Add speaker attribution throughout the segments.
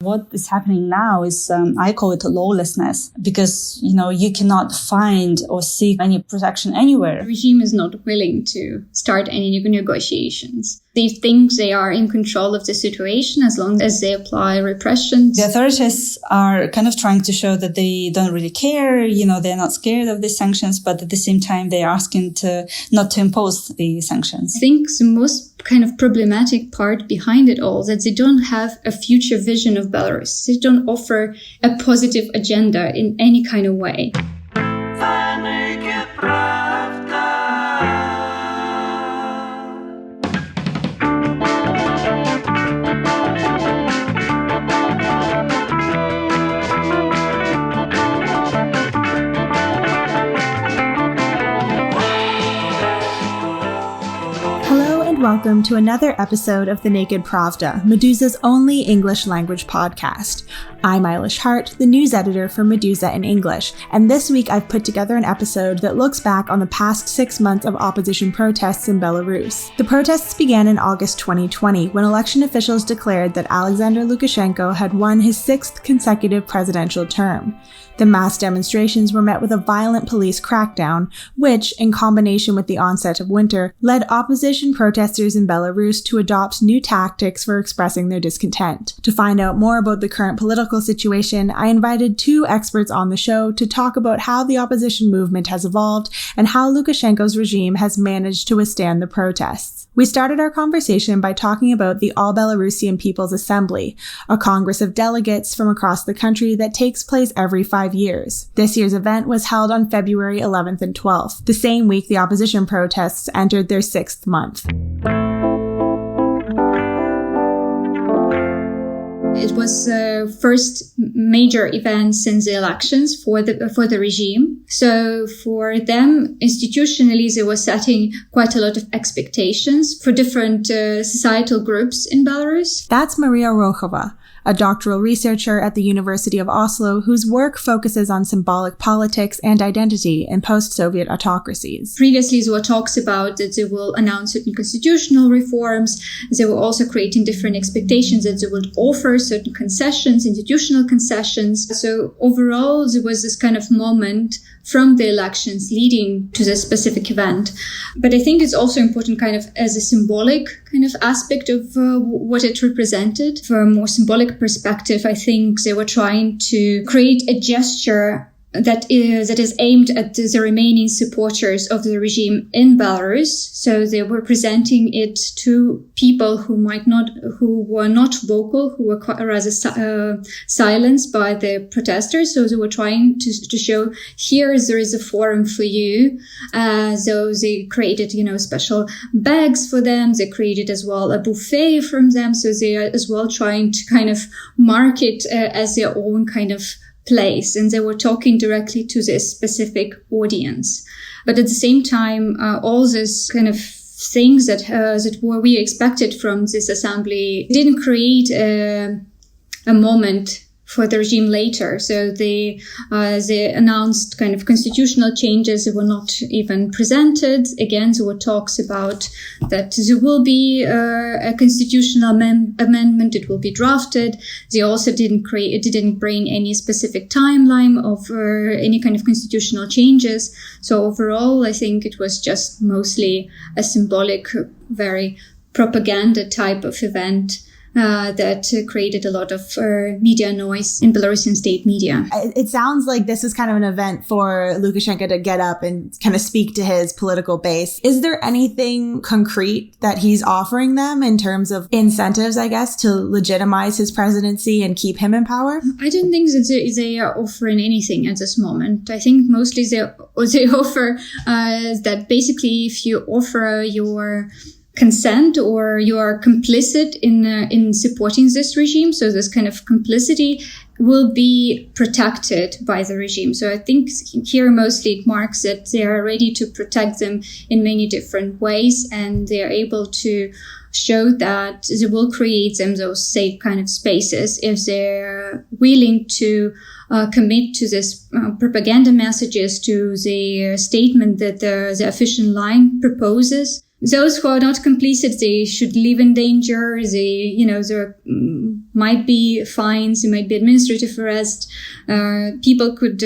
Speaker 1: What is happening now is, I call it lawlessness, because, you cannot find or seek any protection anywhere.
Speaker 2: The regime is not willing to start any negotiations. They think they are in control of the situation as long as they apply repressions.
Speaker 1: The authorities are kind of trying to show that they don't really care, they're not scared of these sanctions, but at the same time, they're asking not to impose the sanctions.
Speaker 2: I think the most kind of problematic part behind it all, that they don't have a future vision of Belarus. They don't offer a positive agenda in any kind of way.
Speaker 3: Welcome to another episode of The Naked Pravda, Meduza's only English language podcast. I'm Eilish Hart, the news editor for Meduza in English, and this week I've put together an episode that looks back on the past 6 months of opposition protests in Belarus. The protests began in August 2020, when election officials declared that Alexander Lukashenko had won his 6th consecutive presidential term. The mass demonstrations were met with a violent police crackdown, which, in combination with the onset of winter, led opposition protesters in Belarus to adopt new tactics for expressing their discontent. To find out more about the current political situation, I invited 2 experts on the show to talk about how the opposition movement has evolved and how Lukashenko's regime has managed to withstand the protests. We started our conversation by talking about the All Belarusian People's Assembly, a congress of delegates from across the country that takes place every 5 years. This year's event was held on February 11th and 12th, the same week the opposition protests entered their 6th month.
Speaker 2: It was the first major event since the elections for the regime. So for them, institutionally, they were setting quite a lot of expectations for different societal groups in Belarus.
Speaker 3: That's Maria Rochova, a doctoral researcher at the University of Oslo whose work focuses on symbolic politics and identity in post-Soviet autocracies.
Speaker 2: Previously, there were talks about that they will announce certain constitutional reforms. They were also creating different expectations that they would offer certain concessions, institutional concessions. So overall, there was this kind of moment from the elections leading to this specific event. But I think it's also important kind of as a symbolic kind of aspect of what it represented. From a more symbolic perspective, I think they were trying to create a gesture that is aimed at the remaining supporters of the regime in Belarus. So they were presenting it to people who were not vocal, who were rather silenced by the protesters. So they were trying to show, here there is a forum for you. So they created, special bags for them. They created as well a buffet from them. So they are as well trying to kind of mark it as their own kind of place, and they were talking directly to this specific audience. But at the same time, all this kind of things that were we expected from this assembly didn't create a moment for the regime later. So they announced kind of constitutional changes that were not even presented. Again, there were talks about that there will be a constitutional amendment. It will be drafted. They also didn't bring any specific timeline of any kind of constitutional changes. So overall, I think it was just mostly a symbolic, very propaganda type of event that created a lot of media noise in Belarusian state media.
Speaker 3: It sounds like this is kind of an event for Lukashenko to get up and kind of speak to his political base. Is there anything concrete that he's offering them in terms of incentives, I guess, to legitimize his presidency and keep him in power?
Speaker 2: I don't think that they are offering anything at this moment. I think mostly they offer that basically if you offer your consent or you are complicit in supporting this regime. So this kind of complicity will be protected by the regime. So I think here mostly it marks that they are ready to protect them in many different ways, and they are able to show that they will create them those safe kind of spaces if they're willing to commit to this propaganda messages, to the statement that the official line proposes. Those who are not complicit, they should live in danger. They're might be fines, it might be administrative arrest. People could,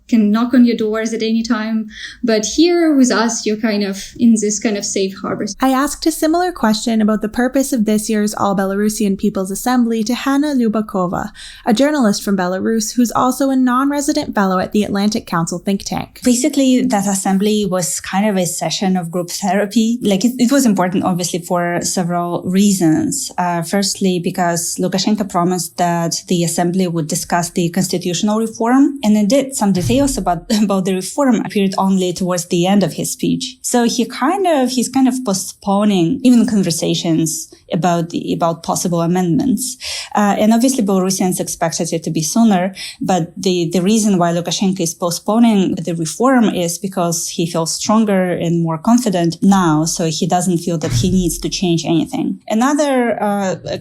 Speaker 2: can knock on your doors at any time. But here with us, you're kind of in this kind of safe harbor.
Speaker 3: I asked a similar question about the purpose of this year's All Belarusian People's Assembly to Hanna Lubakova, a journalist from Belarus who's also a non-resident fellow at the Atlantic Council think tank.
Speaker 1: Basically, that assembly was kind of a session of group therapy. It was important, obviously, for several reasons. Firstly, because Lukashenko promised that the assembly would discuss the constitutional reform, and it did. Some details about the reform appeared only towards the end of his speech. So he's kind of postponing even conversations about possible amendments. And obviously Belarusians expected it to be sooner, but the reason why Lukashenko is postponing the reform is because he feels stronger and more confident now, so he doesn't feel that he needs to change anything. Another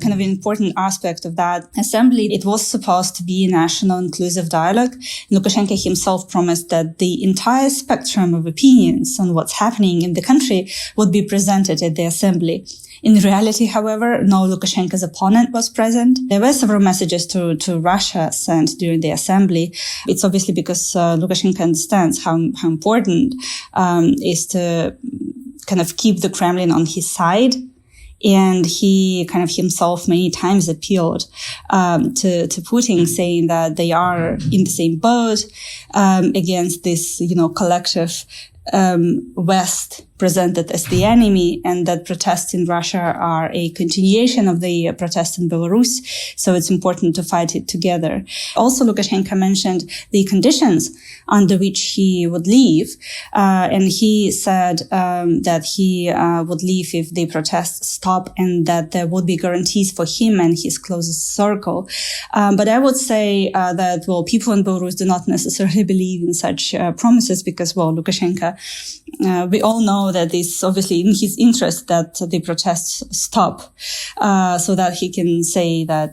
Speaker 1: kind of important aspect of that assembly, it was supposed to be a national inclusive dialogue. Lukashenko himself promised that the entire spectrum of opinions on what's happening in the country would be presented at the assembly. In reality, however, no Lukashenko's opponent was present. There were several messages to Russia sent during the assembly. It's obviously because Lukashenko understands how important is to kind of keep the Kremlin on his side. And he kind of himself many times appealed to Putin, saying that they are in the same boat against this, collective West presented as the enemy, and that protests in Russia are a continuation of the protests in Belarus. So it's important to fight it together. Also, Lukashenko mentioned the conditions under which he would leave. And he said that he would leave if the protests stop and that there would be guarantees for him and his closest circle. But I would say that, people in Belarus do not necessarily believe in such promises because, Lukashenko, we all know that it's obviously in his interest that the protests stop, so that he can say that,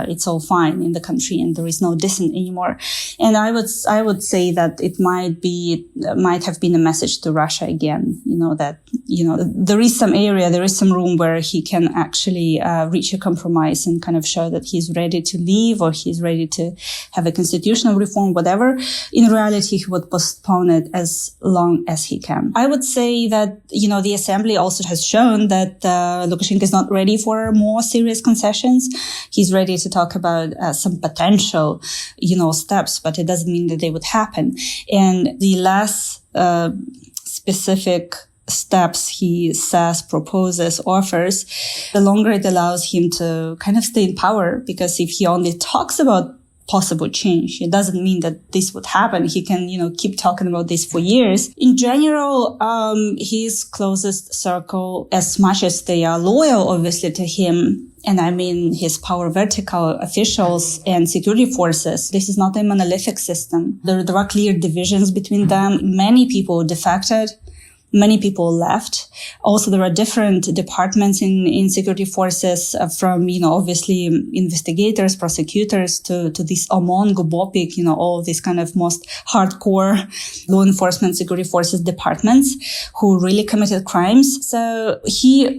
Speaker 1: it's all fine in the country and there is no dissent anymore. And I would say that it might have been a message to Russia again, that, there is some room where he can actually reach a compromise and kind of show that he's ready to leave or he's ready to have a constitutional reform, whatever. In reality, he would postpone it as long as he can. I would say that, the assembly also has shown that Lukashenko is not ready for more serious concessions. He's ready to talk about some potential, steps, but it doesn't mean that they would happen. And the less specific steps he says, proposes, offers, the longer it allows him to kind of stay in power, because if he only talks about possible change, it doesn't mean that this would happen. He can, keep talking about this for years. In general, his closest circle, as much as they are loyal, obviously, to him, and I mean his power vertical officials and security forces, this is not a monolithic system. There are clear divisions between them. Many people defected. Many people left. Also, there are different departments in security forces from, obviously investigators, prosecutors to this OMON, GUBOPIK, all these kind of most hardcore law enforcement security forces departments who really committed crimes. So he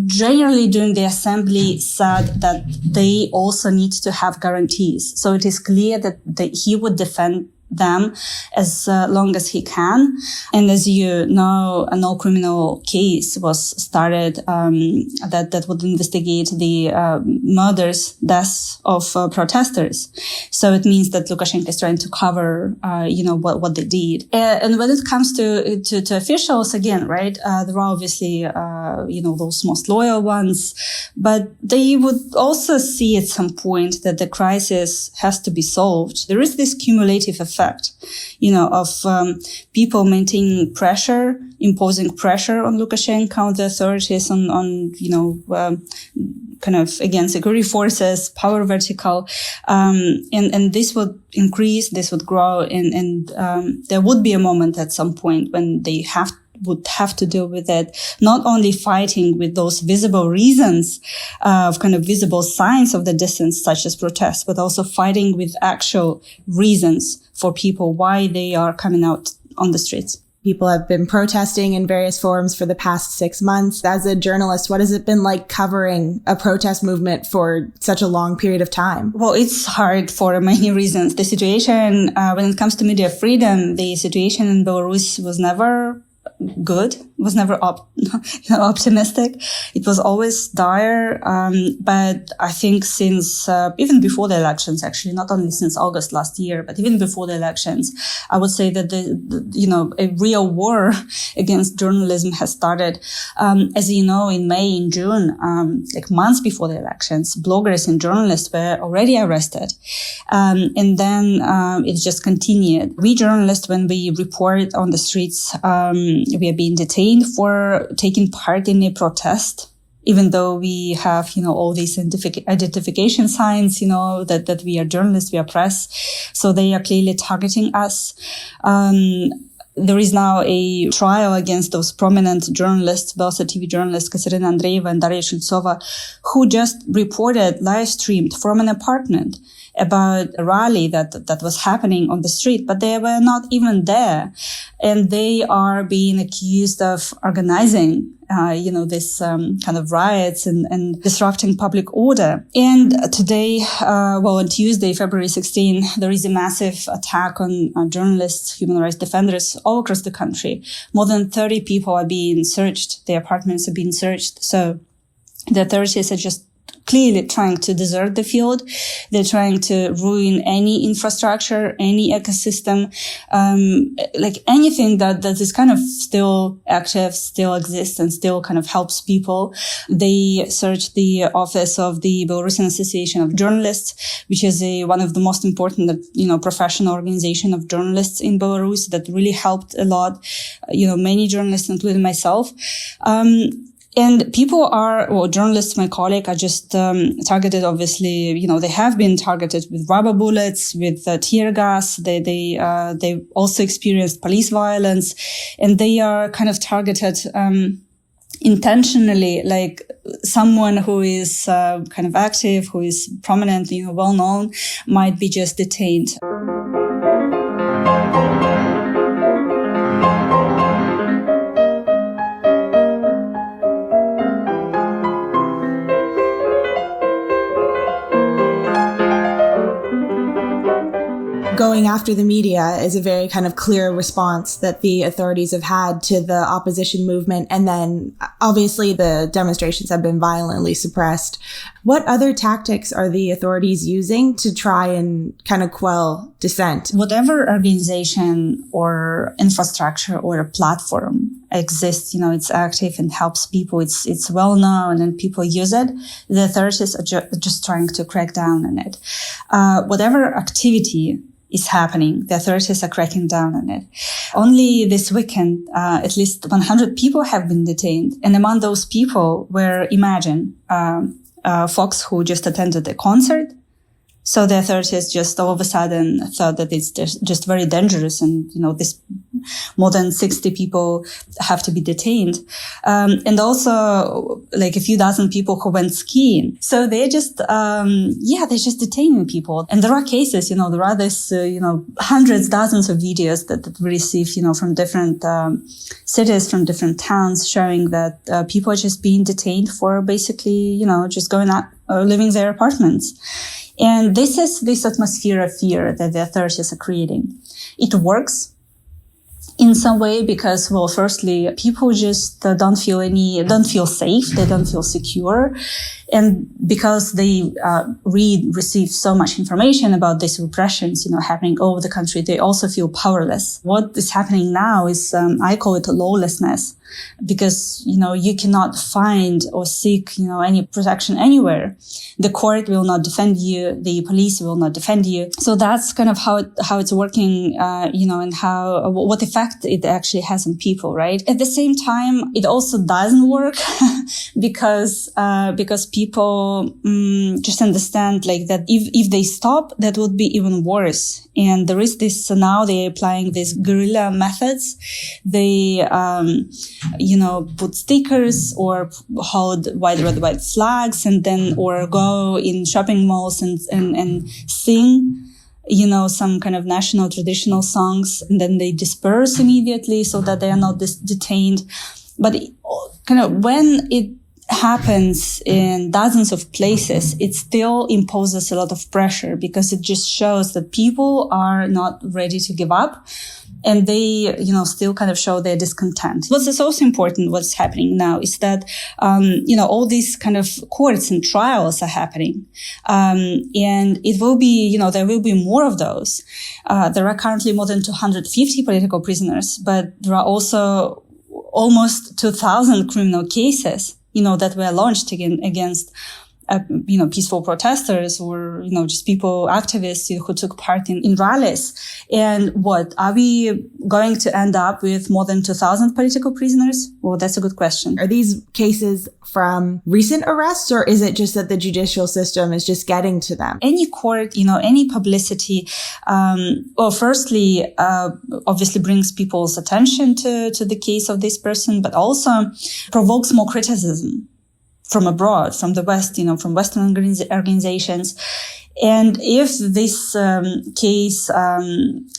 Speaker 1: generally during the assembly said that they also need to have guarantees. So it is clear that he would defend them as long as he can. And as you know, no criminal case was started that would investigate the deaths of protesters. So it means that Lukashenko is trying to cover what they did. And when it comes to officials, again, right, there are obviously those most loyal ones, but they would also see at some point that the crisis has to be solved. There is this cumulative effect, of people maintaining pressure, imposing pressure on Lukashenko, on the authorities, on kind of, again, security forces, power vertical. And this would increase, this would grow, and there would be a moment at some point when they would have to deal with it, not only fighting with those visible reasons of kind of visible signs of the dissent, such as protests, but also fighting with actual reasons for people why they are coming out on the streets.
Speaker 3: People have been protesting in various forms for the past 6 months. As a journalist, what has it been like covering a protest movement for such a long period of time?
Speaker 1: Well, it's hard for many reasons. The situation, when it comes to media freedom, the situation in Belarus was never good, was never optimistic. It was always dire. But I think since, even before the elections, actually, not only since August last year, but even before the elections, I would say that a real war against journalism has started. As you know, in May, in June, like months before the elections, bloggers and journalists were already arrested. And then, it just continued. We journalists, when we report on the streets, we are being detained for taking part in a protest, even though we have, all these identification signs, that we are journalists, we are press. So they are clearly targeting us. There is now a trial against those prominent journalists, Belsa TV journalists, Katerina Andreeva and Daria Shultsova, who just reported, live streamed from an apartment about a rally that was happening on the street, but they were not even there. And they are being accused of organizing, this kind of riots and disrupting public order. And today, on Tuesday, February 16, there is a massive attack on journalists, human rights defenders all across the country. More than 30 people are being searched. Their apartments are being searched. So the authorities are just clearly trying to desert the field. They're trying to ruin any infrastructure, any ecosystem, like anything that is kind of still active, still exists, and still kind of helps people. They searched the office of the Belarusian Association of Journalists, which is one of the most important, professional organization of journalists in Belarus that really helped a lot. Many journalists, including myself. And journalists, my colleague, are just targeted, obviously, they have been targeted with rubber bullets, with tear gas. They also experienced police violence, and they are kind of targeted intentionally, like someone who is kind of active, who is prominent, well known, might be just detained.
Speaker 3: Going after the media is a very kind of clear response that the authorities have had to the opposition movement. And then obviously the demonstrations have been violently suppressed. What other tactics are the authorities using to try and kind of quell dissent?
Speaker 1: Whatever organization or infrastructure or a platform exists, it's active and helps people. It's well known and people use it. The authorities are just trying to crack down on it. Whatever activity is happening, the authorities are cracking down on it. Only this weekend, at least 100 people have been detained. And among those people were, imagine, folks who just attended a concert. So the authorities just all of a sudden thought that it's just very dangerous, and this more than 60 people have to be detained, and also like a few dozen people who went skiing. So they're just they're just detaining people. And there are cases, there are this hundreds, dozens of videos that we receive, from different cities, from different towns, showing that people are just being detained for basically just going out, leaving their apartments. And this is this atmosphere of fear that the authorities are creating. It works in some way because, well, firstly, people just don't feel safe. They don't feel secure. And because they receive so much information about these repressions, happening all over the country, they also feel powerless. What is happening now is, I call it a lawlessness, because, you cannot find or seek, any protection anywhere. The court will not defend you. The police will not defend you. So that's kind of how it's working, and what effect it actually has on people, right? At the same time, it also doesn't work because people just understand like that if they stop, that would be even worse. And there is this, so now they're applying these guerrilla methods. They, put stickers or hold white, red, white flags, and then, or go in shopping malls and sing some kind of national traditional songs, and then they disperse immediately so that they are not detained. But when it happens in dozens of places, it still imposes a lot of pressure because it just shows that people are not ready to give up. And they, still kind of show their discontent. What's also important, what's happening now is that, all these kind of courts and trials are happening. And it will be, there will be more of those. There are currently more than 250 political prisoners, but there are also almost 2,000 criminal cases, that were launched against peaceful protesters or, just people, activists who took part in rallies. And are we going to end up with more than 2,000 political prisoners? Well, that's a good question.
Speaker 3: Are these cases from recent arrests, or is it just that the judicial system is just getting to them?
Speaker 1: Any court, any publicity, firstly, obviously brings people's attention to the case of this person, but also provokes more criticism from abroad, from the West, from Western organizations. And if this case,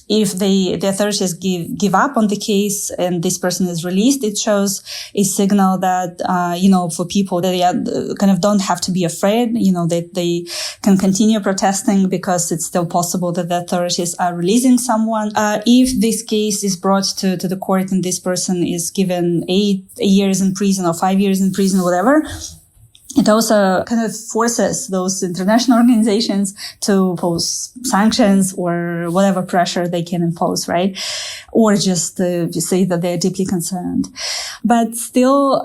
Speaker 1: if the authorities give up on the case and this person is released, it shows a signal that, for people that they kind of don't have to be afraid, that they can continue protesting because it's still possible that the authorities are releasing someone. If this case is brought to the court and this person is given 8 years in prison or 5 years in prison, whatever, it also kind of forces those international organizations to impose sanctions or whatever pressure they can impose, right? Or just say that they are deeply concerned. But still,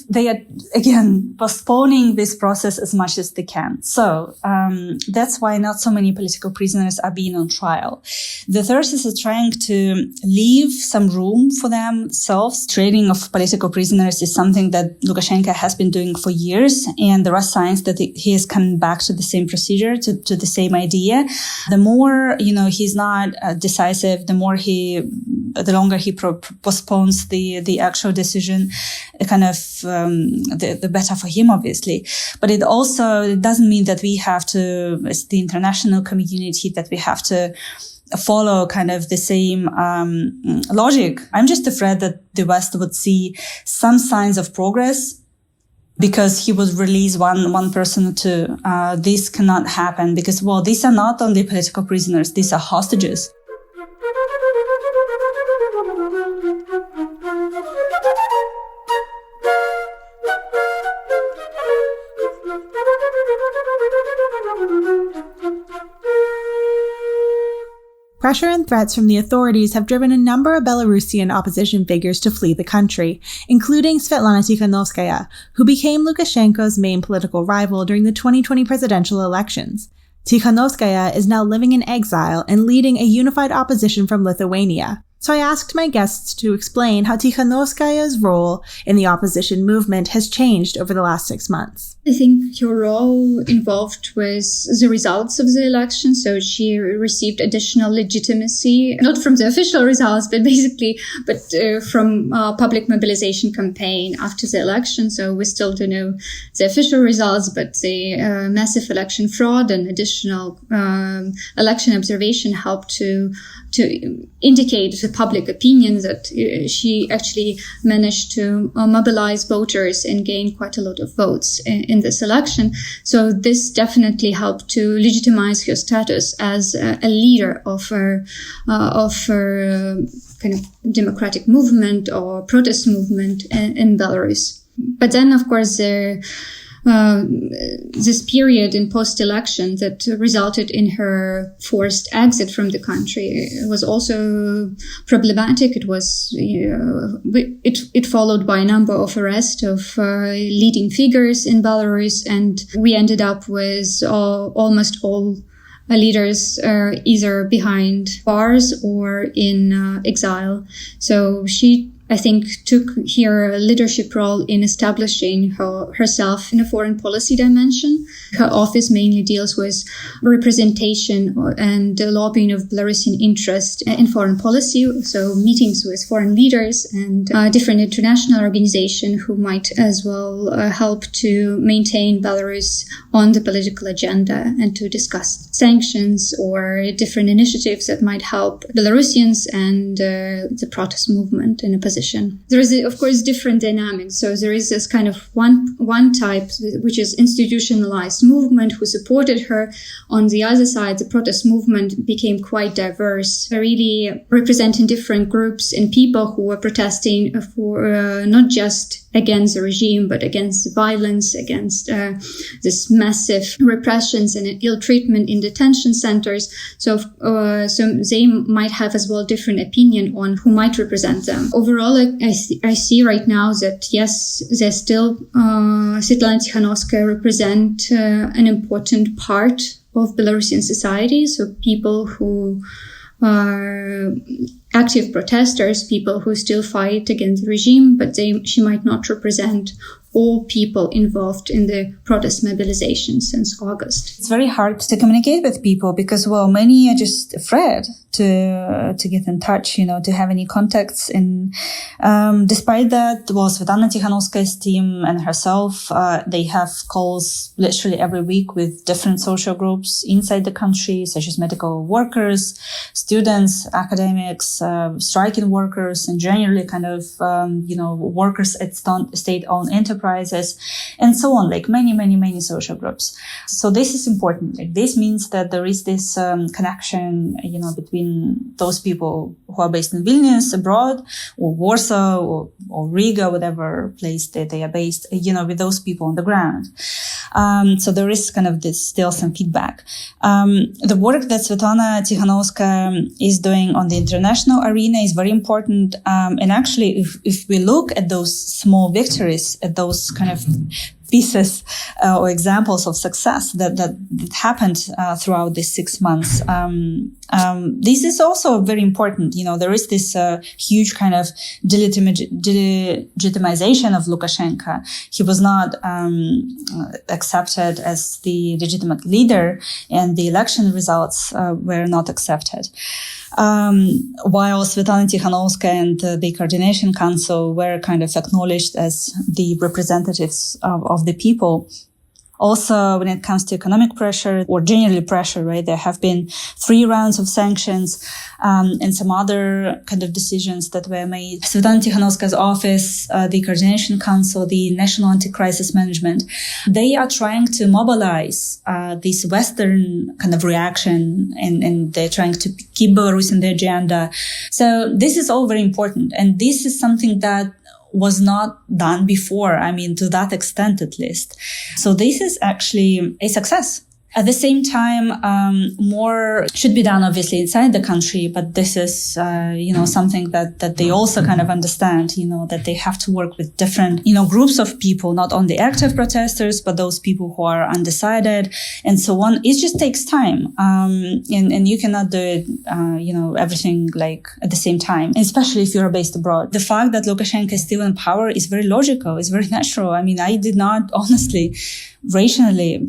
Speaker 1: they are, again, postponing this process as much as they can. So that's why not so many political prisoners are being on trial. The authorities are trying to leave some room for themselves. Trading of political prisoners is something that Lukashenko has been doing for years. And there are signs that he is coming back to the same procedure, to the same idea. The more, he's not decisive, the longer he postpones the actual decision, the better for him, obviously. But it doesn't mean that we have to, as the international community, that we have to follow kind of the same logic. I'm just afraid that the West would see some signs of progress because he would release one person or two. This cannot happen because, these are not only political prisoners, these are hostages.
Speaker 3: Pressure and threats from the authorities have driven a number of Belarusian opposition figures to flee the country, including Svetlana Tikhanovskaya, who became Lukashenko's main political rival during the 2020 presidential elections. Tikhanovskaya is now living in exile and leading a unified opposition from Lithuania. So I asked my guests to explain how Tikhanovskaya's role in the opposition movement has changed over the last 6 months.
Speaker 2: I think her role involved with the results of the election. So she received additional legitimacy, not from the official results, but from public mobilization campaign after the election. So we still don't know the official results, but the massive election fraud and additional election observation helped to indicate the public opinion that she actually managed to mobilize voters and gain quite a lot of votes in this election. So this definitely helped to legitimize her status as a leader of her kind of democratic movement or protest movement in Belarus. But then, of course, this period in post-election that resulted in her forced exit from the country was also problematic. It was, it followed by a number of arrests of leading figures in Belarus, and we ended up with almost all leaders either behind bars or in exile. So she I think, took here a leadership role in establishing herself in a foreign policy dimension. Her office mainly deals with representation and the lobbying of Belarusian interest in foreign policy, so meetings with foreign leaders and different international organizations who might as well help to maintain Belarus on the political agenda and to discuss sanctions or different initiatives that might help Belarusians and the protest movement in a position. There is, of course, different dynamics. So there is this kind of one type, which is institutionalized movement, who supported her. On the other side, the protest movement became quite diverse, really representing different groups and people who were protesting for not just against the regime, but against the violence, against this massive repressions and ill treatment in detention centers. So they might have as well different opinion on who might represent them. Overall, I see right now that yes, there's still Svetlana Tikhanovskaya represent an important part of Belarusian society. So people who are active protesters, people who still fight against the regime, but she might not represent all people involved in the protest mobilization since August.
Speaker 1: It's very hard to communicate with people because, well, many are just afraid to get in touch, to have any contacts. And despite that, well, Svetlana Tikhanovskaya's team and herself, they have calls literally every week with different social groups inside the country, such as medical workers, students, academics, striking workers, and generally kind of, workers at state-owned enterprises, and so on, like many social groups. So this is important. Like, this means that there is this connection, between those people who are based in Vilnius, abroad, or Warsaw, or Riga, whatever place that they are based, with those people on the ground. So there is kind of still some feedback. The work that Svetlana Tikhanovskaya is doing on the international arena is very important. And actually, if we look at those small victories, at those kind of pieces or examples of success that happened throughout these 6 months. This is also very important. There is this huge kind of delegitimization of Lukashenko. He was not accepted as the legitimate leader, and the election results were not accepted. While Svetlana Tikhanovskaya and the Coordination Council were kind of acknowledged as the representatives of the people. Also, when it comes to economic pressure or generally pressure, right, there have been 3 rounds of sanctions and some other kind of decisions that were made. Svetlana Tikhanovskaya's office, the Coordination Council, the National Anti-Crisis Management, they are trying to mobilize this Western kind of reaction, and they're trying to keep Belarus in the agenda. So this is all very important, and this is something that was not done before. I mean, to that extent, at least. So this is actually a success. At the same time, more should be done, obviously, inside the country. But this is, something that they also kind of understand, that they have to work with different, groups of people, not only active protesters, but those people who are undecided and so on. It just takes time. And you cannot do it, everything like at the same time, especially if you're based abroad. The fact that Lukashenko is still in power is very logical. It's very natural. I mean, I did not honestly, rationally,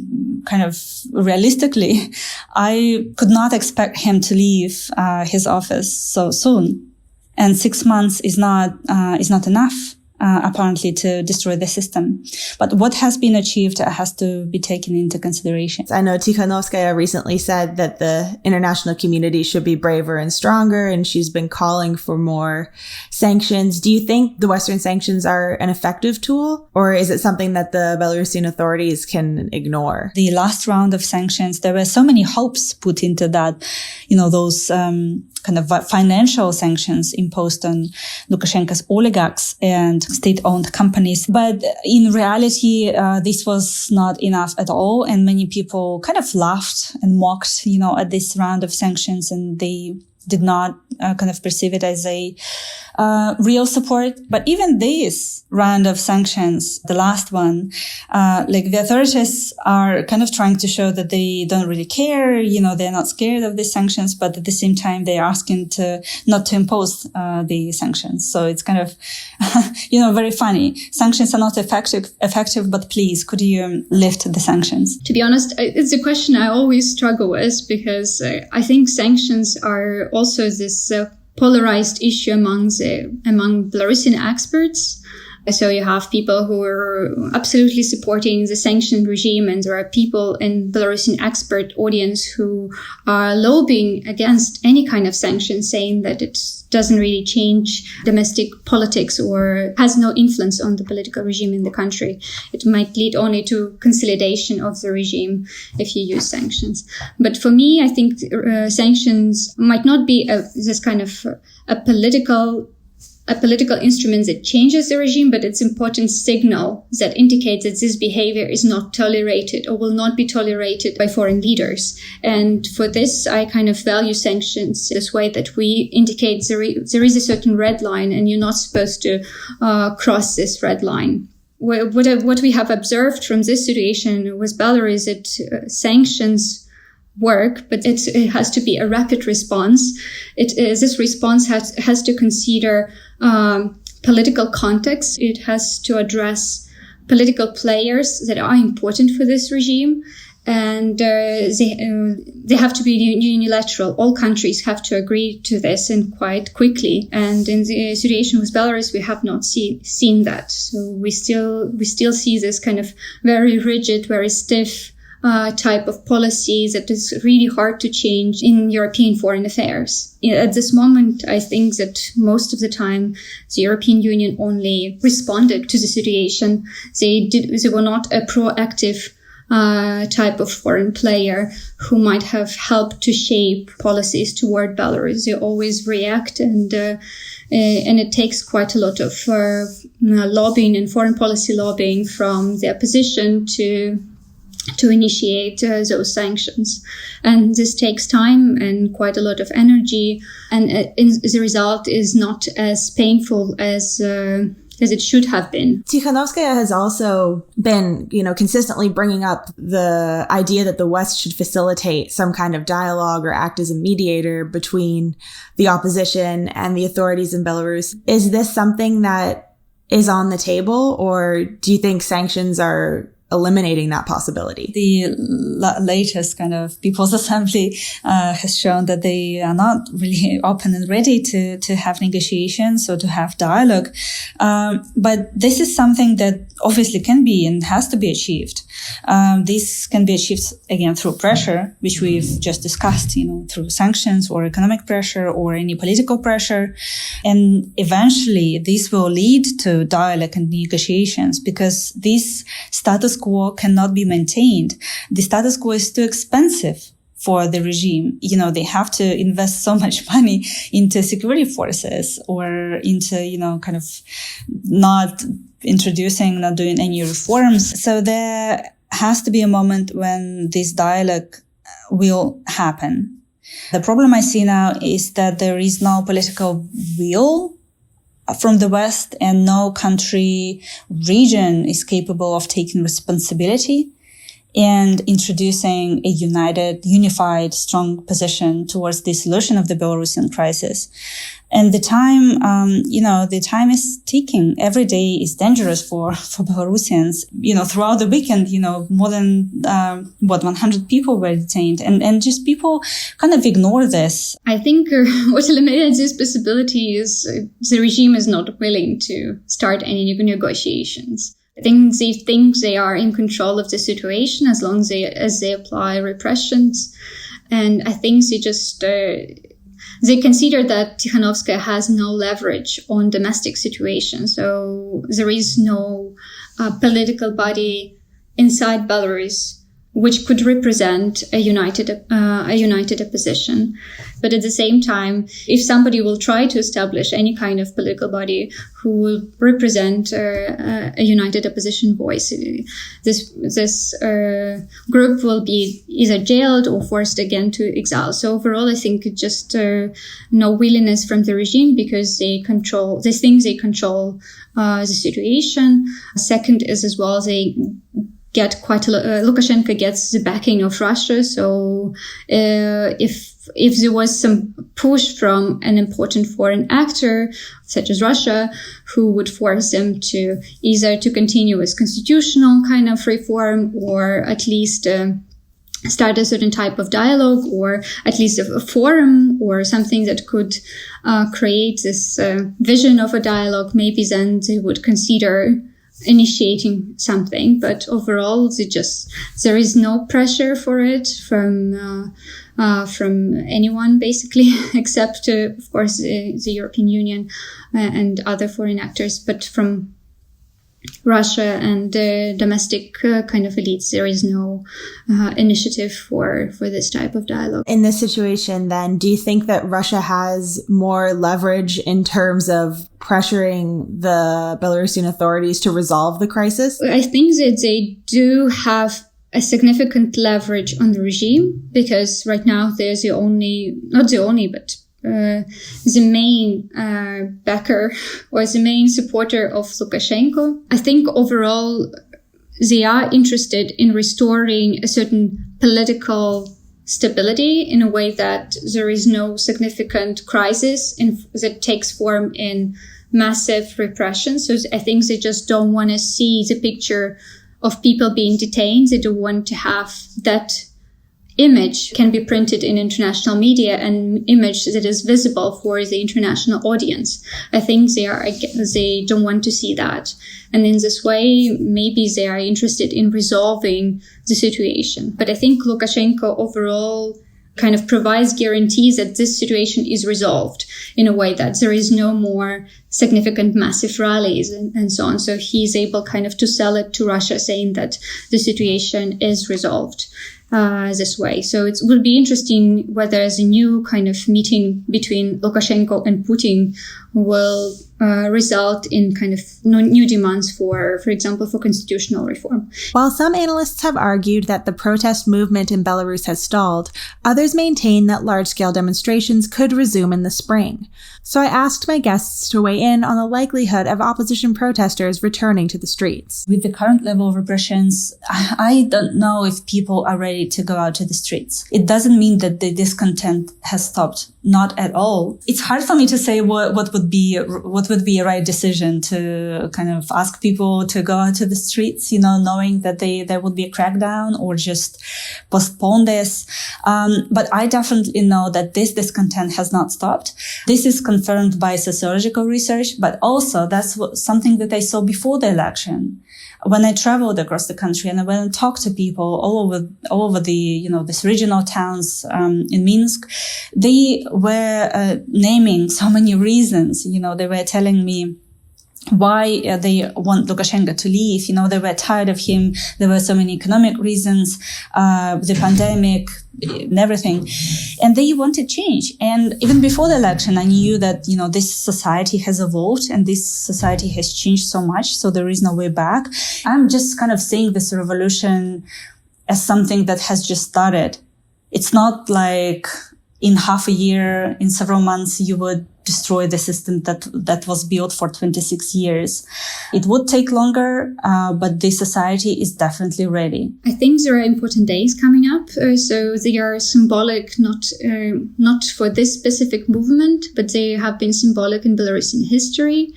Speaker 1: kind of realistically, I could not expect him to leave his office so soon. And 6 months is not enough, apparently, to destroy the system. But what has been achieved has to be taken into consideration.
Speaker 3: I know Tikhanovskaya recently said that the international community should be braver and stronger, and she's been calling for more sanctions. Do you think the Western sanctions are an effective tool, or is it something that the Belarusian authorities can ignore?
Speaker 1: The last round of sanctions, there were so many hopes put into that, those kind of financial sanctions imposed on Lukashenko's oligarchs and state-owned companies. But in reality, this was not enough at all. And many people kind of laughed and mocked, at this round of sanctions, and they did not kind of perceive it as a real support. But even this round of sanctions, the last one, like the authorities are kind of trying to show that they don't really care, they're not scared of these sanctions, but at the same time, they're asking not to impose the sanctions. So it's kind of, very funny. Sanctions are not effective, but please, could you lift the sanctions?
Speaker 2: To be honest, it's a question I always struggle with, because I think sanctions are also this polarized issue among Belarusian experts. So you have people who are absolutely supporting the sanctioned regime, and there are people in Belarusian expert audience who are lobbying against any kind of sanctions, saying that it doesn't really change domestic politics or has no influence on the political regime in the country. It might lead only to consolidation of the regime if you use sanctions. But for me, I think sanctions might not be this kind of a political instrument that changes the regime, but it's an important signal that indicates that this behavior is not tolerated or will not be tolerated by foreign leaders. And for this, I kind of value sanctions this way, that we indicate there is a certain red line and you're not supposed to cross this red line. What we have observed from this situation with Belarus is that sanctions work, but it has to be a rapid response. This response has to consider political context. It has to address political players that are important for this regime, and they have to be unilateral. All countries have to agree to this, and quite quickly. And in the situation with Belarus, we have not seen that. So we still see this kind of very rigid, very stiff type of policy that is really hard to change in European foreign affairs. At this moment, I think that most of the time, the European Union only responded to the situation. They were not a proactive type of foreign player who might have helped to shape policies toward Belarus. They always react, and it takes quite a lot of lobbying and foreign policy lobbying from the opposition to initiate those sanctions. And this takes time and quite a lot of energy. And the result is not as painful as it should have been.
Speaker 3: Tikhanovskaya has also been, consistently bringing up the idea that the West should facilitate some kind of dialogue or act as a mediator between the opposition and the authorities in Belarus. Is this something that is on the table, or do you think sanctions are eliminating that possibility?
Speaker 1: The latest kind of People's Assembly has shown that they are not really open and ready to have negotiations or to have dialogue. But this is something that obviously can be and has to be achieved. This can be achieved again through pressure, which we've just discussed, through sanctions or economic pressure or any political pressure. And eventually this will lead to dialogue and negotiations, because this status quo cannot be maintained. The status quo is too expensive for the regime. They have to invest so much money into security forces or into, kind of not doing any reforms. So there has to be a moment when this dialogue will happen. The problem I see now is that there is no political will from the West, and no country region is capable of taking responsibility and introducing a unified, strong position towards the solution of the Belarusian crisis. And the time is ticking. Every day is dangerous for Belarusians. Throughout the weekend, more than, 100 people were detained, and just people kind of ignore this.
Speaker 2: I think what eliminates this possibility is the regime is not willing to start any negotiations. I think they think they are in control of the situation as long as they apply repressions. And I think they just, they consider that Tikhanovskaya has no leverage on domestic situation. So there is no political body inside Belarus which could represent a united opposition. But at the same time, if somebody will try to establish any kind of political body who will represent a united opposition voice, this group will be either jailed or forced again to exile. So overall, I think just no willingness from the regime because they think they control the situation. Second is as well, they get Lukashenko gets the backing of Russia. So if there was some push from an important foreign actor, such as Russia, who would force them to either to continue with constitutional kind of reform or at least start a certain type of dialogue or at least a forum or something that could create this vision of a dialogue, maybe then they would consider initiating something. But overall, there is no pressure for it from anyone basically, except of course the European Union and other foreign actors. But from Russia and domestic kind of elites, there is no initiative for this type of dialogue.
Speaker 3: In this situation, then, do you think that Russia has more leverage in terms of pressuring the Belarusian authorities to resolve the crisis?
Speaker 2: I think that they do have a significant leverage on the regime because right now they're the main backer or the main supporter of Lukashenko. I think overall they are interested in restoring a certain political stability in a way that there is no significant crisis that takes form in massive repression. So I think they just don't want to see the picture of people being detained. They don't want to have that image can be printed in international media, an image that is visible for the international audience. I think they don't want to see that. And in this way, maybe they are interested in resolving the situation. But I think Lukashenko overall kind of provides guarantees that this situation is resolved in a way that there is no more significant massive rallies and so on. So he's able kind of to sell it to Russia, saying that the situation is resolved this way. So it will be interesting whether the new kind of meeting between Lukashenko and Putin will result in kind of new demands for example, for constitutional reform.
Speaker 3: While some analysts have argued that the protest movement in Belarus has stalled, others maintain that large-scale demonstrations could resume in the spring. So I asked my guests to weigh in on the likelihood of opposition protesters returning to the streets.
Speaker 1: With the current level of repressions, I don't know if people are ready to go out to the streets. It doesn't mean that the discontent has stopped. Not at all. It's hard for me to say what would be a right decision to kind of ask people to go out to the streets, knowing that there would be a crackdown, or just postpone this. But I definitely know that this discontent has not stopped. This is confirmed by sociological research, but also that's something that I saw before the election. When I traveled across the country and when I talked to people all over the, these regional towns, in Minsk, they were, naming so many reasons. They were telling me why they want Lukashenko to leave. They were tired of him. There were so many economic reasons, the pandemic and everything. And they wanted change. And even before the election, I knew that, this society has evolved and this society has changed so much. So there is no way back. I'm just kind of seeing this revolution as something that has just started. It's not like in half a year, in several months, you would destroy the system that was built for 26 years. It would take longer, but the society is definitely ready.
Speaker 2: I think there are important days coming up. So they are symbolic, not for this specific movement, but they have been symbolic in Belarusian history.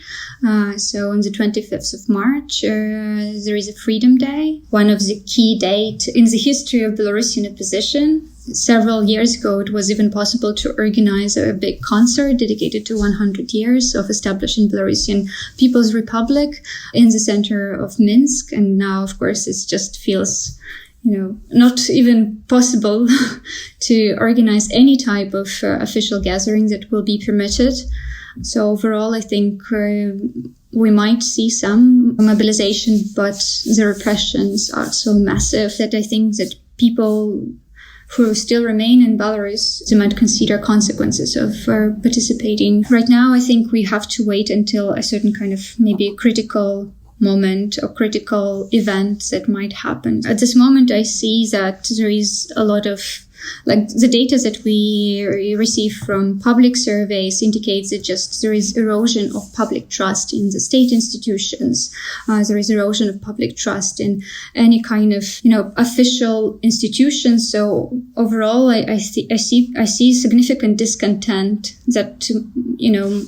Speaker 2: So on the 25th of March, there is a Freedom Day, one of the key dates in the history of Belarusian opposition. Several years ago, it was even possible to organize a big concert dedicated to 100 years of establishing Belarusian People's Republic in the center of Minsk. And now, of course, it just feels, not even possible to organize any type of official gathering that will be permitted. So overall, I think we might see some mobilization, but the repressions are so massive that I think that people who still remain in Belarus, they might consider consequences of participating. Right now, I think we have to wait until a certain kind of maybe critical moment or critical event that might happen. At this moment, I see that there is a lot of the data that we receive from public surveys indicates that just there is erosion of public trust in the state institutions. There is erosion of public trust in any kind of, official institutions. So overall, I see significant discontent that,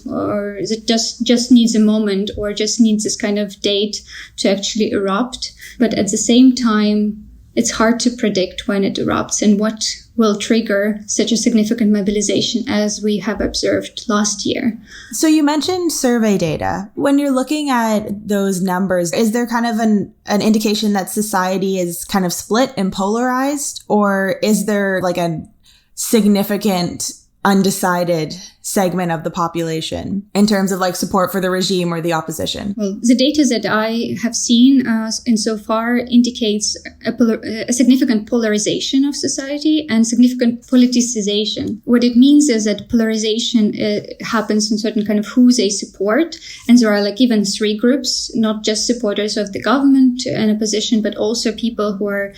Speaker 2: or that just needs a moment or just needs this kind of date to actually erupt. But at the same time, it's hard to predict when it erupts and what will trigger such a significant mobilization as we have observed last year.
Speaker 3: So you mentioned survey data. When you're looking at those numbers, is there kind of an indication that society is kind of split and polarized? Or is there like a significant undecided segment of the population in terms of like support for the regime or the opposition?
Speaker 2: Well, the data that I have seen insofar indicates a significant polarization of society and significant politicization. What it means is that polarization happens in certain kind of who they support. And there are like even three groups, not just supporters of the government and opposition, but also people who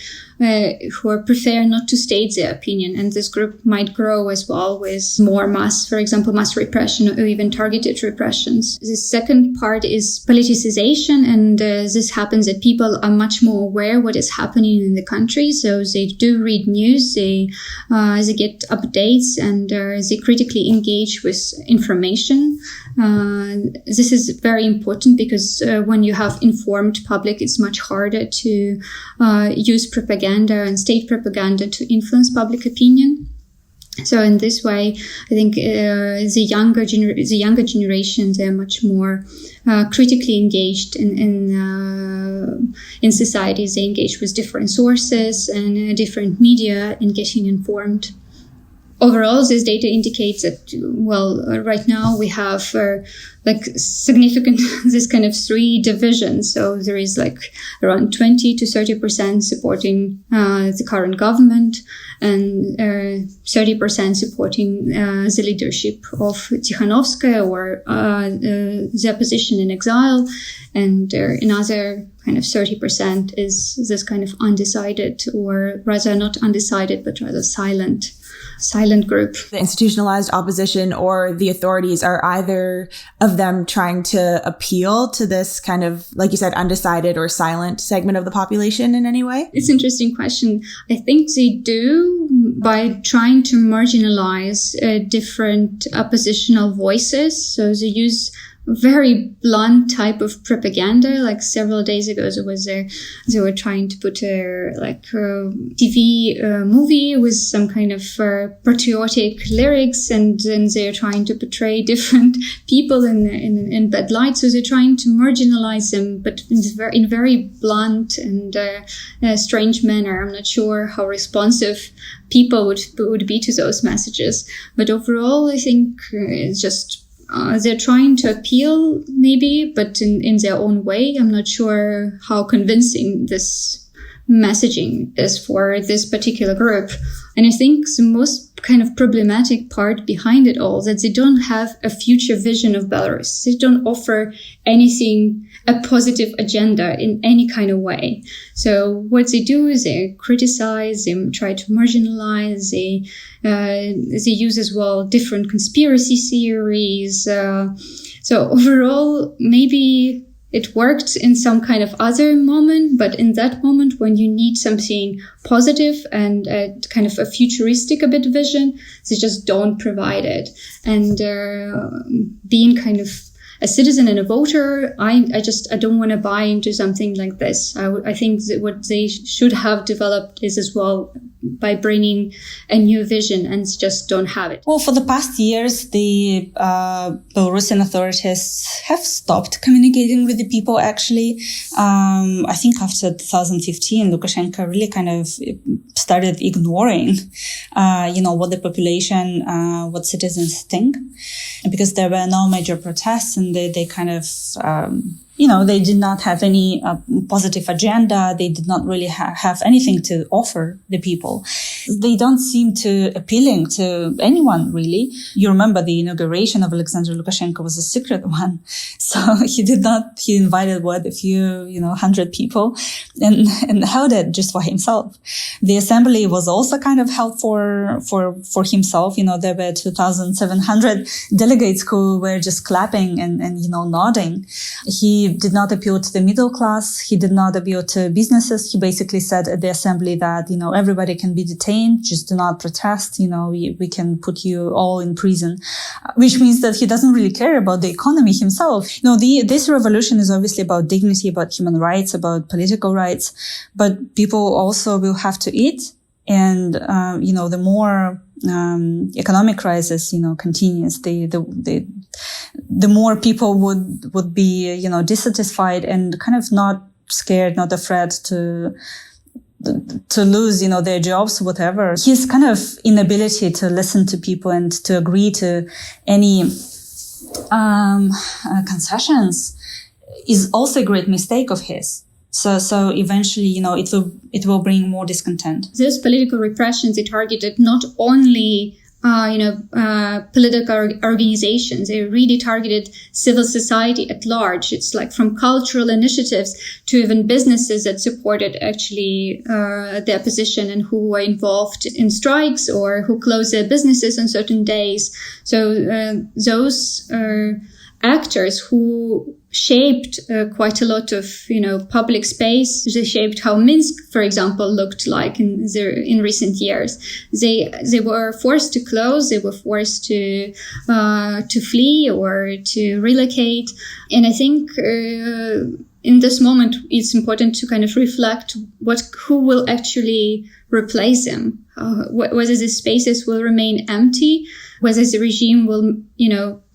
Speaker 2: prefer not to state their opinion. And this group might grow as well with more mass, for example, mass repression or even targeted repressions. The second part is politicization, and this happens that people are much more aware what is happening in the country. So they do read news, they get updates, and they critically engage with information. This is very important because when you have informed public, it's much harder to use propaganda and state propaganda to influence public opinion. So in this way, I think the younger generation, they're much more critically engaged in society. They engage with different sources and different media in getting informed. Overall, this data indicates that, right now we have significant, this kind of three divisions. So there is like around 20 to 30% supporting the current government and 30% supporting the leadership of Tikhanovskaya or the opposition in exile. And another kind of 30% is this kind of undecided, or rather not undecided, but rather silent group.
Speaker 3: The institutionalized opposition or the authorities, are either of them trying to appeal to this kind of, like you said, undecided or silent segment of the population in any way?
Speaker 2: It's an interesting question. I think they do by trying to marginalize different oppositional voices. So they use very blunt type of propaganda. Like several days ago, they were trying to put a TV movie with some kind of patriotic lyrics, and then they're trying to portray different people in bad light. So they're trying to marginalize them, but in very blunt and strange manner. I'm not sure how responsive people would be to those messages, but overall, I think it's just. They're trying to appeal, maybe, but in their own way. I'm not sure how convincing this messaging is for this particular group. And I think the most kind of problematic part behind it all, that they don't have a future vision of Belarus. They don't offer anything, a positive agenda in any kind of way. So what they do is they criticize, they try to marginalize, they use as well different conspiracy theories. So overall, maybe it worked in some kind of other moment, but in that moment when you need something positive and kind of a futuristic a bit vision, they just don't provide it. And being kind of a citizen and a voter, I don't want to buy into something like this. I think that what they should have developed is as well by bringing a new vision, and just don't have it.
Speaker 1: Well, for the past years, the Belarusian authorities have stopped communicating with the people, actually. I think after 2015, Lukashenko really kind of started ignoring, what the population, what citizens think. Because there were no major protests, and they kind of they did not have any positive agenda. They did not really have anything to offer the people. They don't seem to appealing to anyone, really. You remember the inauguration of Alexander Lukashenko was a secret one. So he invited a few, 100 people and held it just for himself. The assembly was also kind of held for himself. There were 2,700 delegates who were just clapping and nodding. He did not appeal to the middle class. He did not appeal to businesses. He basically said at the assembly that, everybody can be detained. Just do not protest. We can put you all in prison, which means that he doesn't really care about the economy himself. This revolution is obviously about dignity, about human rights, about political rights, but people also will have to eat. And, the more, economic crisis, continues, the more people would be, dissatisfied and kind of not scared, not afraid to lose, their jobs, whatever. His kind of inability to listen to people and to agree to any, concessions is also a great mistake of his. So eventually, it will bring more discontent.
Speaker 2: Those political repressions, they targeted not only, political organizations. They really targeted civil society at large. It's like from cultural initiatives to even businesses that supported actually the opposition and who were involved in strikes or who closed their businesses on certain days. So those actors who shaped quite a lot of, public space. They shaped how Minsk, for example, looked like in recent years. They were forced to close. They were forced to flee or to relocate. And I think in this moment, it's important to kind of reflect who will actually replace them. Whether the spaces will remain empty, whether the regime will,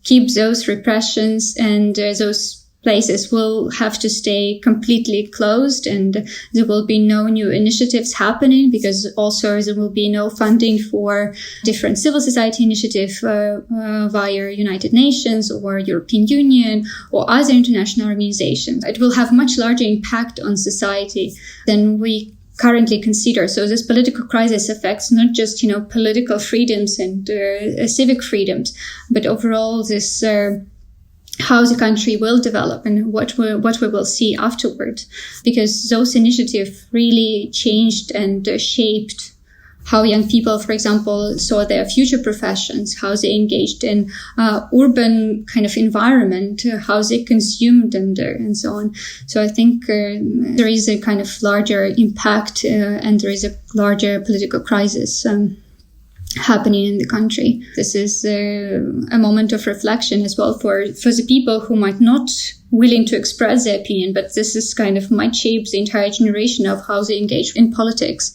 Speaker 2: keep those repressions and those places will have to stay completely closed, and there will be no new initiatives happening because also there will be no funding for different civil society initiative via United Nations or European Union or other international organizations. It will have much larger impact on society than we currently consider. So this political crisis affects not just, political freedoms and civic freedoms, but overall this how the country will develop and what we will see afterward, because those initiatives really changed and shaped how young people, for example, saw their future professions, how they engaged in urban kind of environment, how they consumed and so on. So I think there is a kind of larger impact and there is a larger political crisis happening in the country. This is a moment of reflection as well for the people who might not willing to express their opinion, but this is kind of might shape the entire generation of how they engage in politics.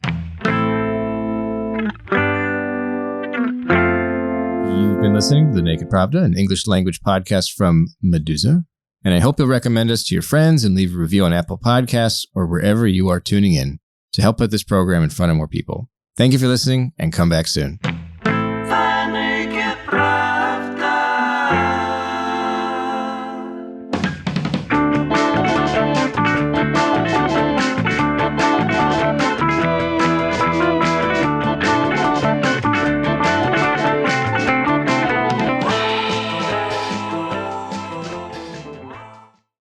Speaker 4: You've been listening to The Naked Pravda, an English language podcast from Meduza, and I hope you'll recommend us to your friends and leave a review on Apple Podcasts or wherever you are tuning in to help put this program in front of more people. Thank you for listening, and come back soon.